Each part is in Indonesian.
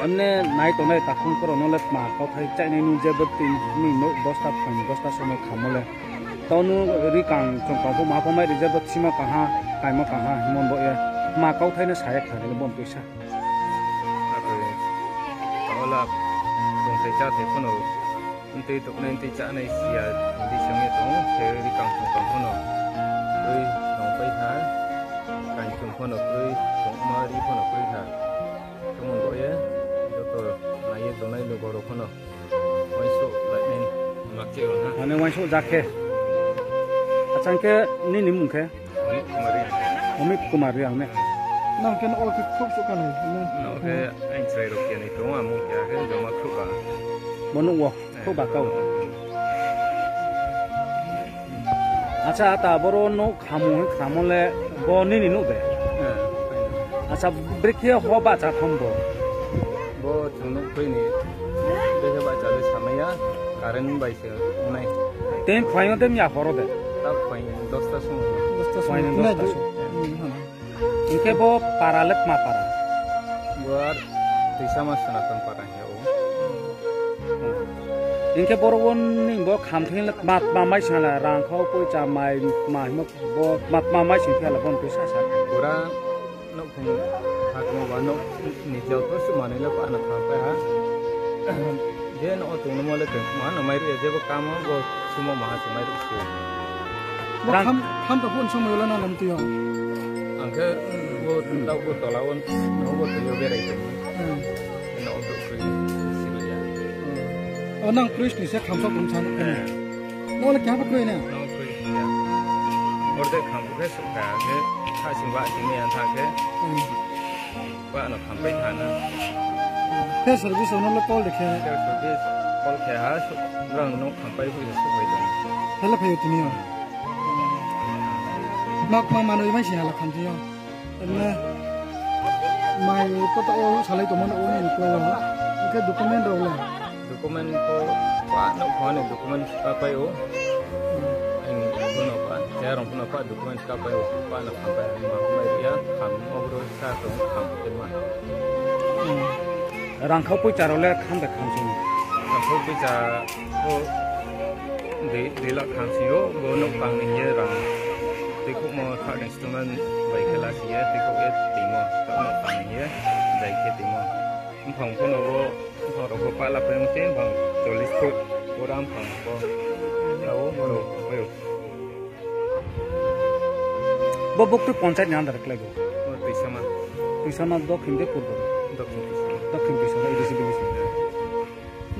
हमने नाइट होने ताकुन करो नोले मार्को थाई चाइने नुजे बत्ती मिनो दोस्ता समय खामोले तनु रिकांग चंकापो मापो माइ रिजे बत्ती मा कहाँ काइमा कहाँ हिमन बो ये मार्को थाई ने सायक थाने ले बन पैसा ओला तोंते चा थे फोनो उनते तो नंते चा ने सिया उनते संगे तो थे रिकांग चंकापो नो ओइ नो पैसा काइ चंकापो ओइ मारी फोनो पैसा चंगन बो ये नाये दोनाय लोगो रखनो वाइसो लाइनेन माके ना माने वाइसो जाके अचानक नि निमुखे अमित कुमारी हमें नंग केन ओल खुब सुकन है ओके आइन ट्राइ रोके नै तो आमु क्या के जमा खुबा मनु वो खुबा काउ अच्छा आता बरो नो खामोले बो नि नु बे अच्छा ब्रेकिया होबा चा थम्बो bo chunu koi ni behe ba chale samaya karen bai se unai ten khoyo dem ya horo de ta khoi dosta sum inke bo paralet ma para buat desa mas sanatan para ya o inke borwon ning bo khamthing mat ma mai sala rang khau poi cha mai ma bo mat ma mai sin thela bon pesa sa pura no khung hak mo ba no ni jau to su mane la pa na kha pa ha je no to no mo le te ma no mai ri je bo kam bo su mo ma su mai ri su ham ta pun sama yola na lam ti yo angke bo tau bo to lawon no bo to yo be rai te no to kri si la ya nang krish ni se kham sa pun chan no le kya ba koi na no kri ya or de kham ke su ka ke tha sin ba sin ne an tha ke ba no kham pai tha na pe service no le call dekhe their service call ke ha su rang no kham pai hu su pai dong hala phayo tini yo mak ma manoi mai si hala kham ti yo na mai ko to o salai to mon o ni ko yo ke document ro la dokumen ko pa no phone dokumen ka pai o anh puno pa jarong puno pa dokumen ka pai o pa na kham pai ma mai ya kham obro sa to kham te ma rang khau poi cha ro le kham da kham sin kham pho pi cha o de la kham si o bo no pang ni ye rang te ko mo tha instrument bai kala si ye te ko e ti mo to no pang ni ye dai ke ti mo phong ko no bo phong ro ko pa la pe mo tin phong to list ko bo ram phong ko ya o mo ro ayo bo bok tu panchayat nyan dar klego o ti sama do khinde purbo do khinde sama idisi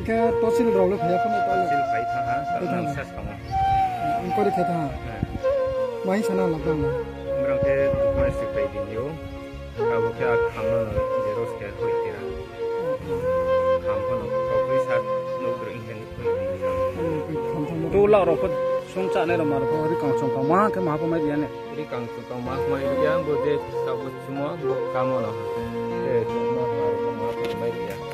ke tosil ro le phaya phone ta sil phai tha ha ta nang sa sama ko de khetha mai sana la dang mrang ke dokumen si phai din yo ka bo kya kham no zeros ke hoi tira kham ko no ko pri sa no dro in hen ko tu la ro ko sung cha ne ramar ko ri kang chung kang ma ke ma pa mai dia ne ri kang chung kang ma mai dia bo de ta bo semua bo kamu lah. Semua baru ma pa mai dia.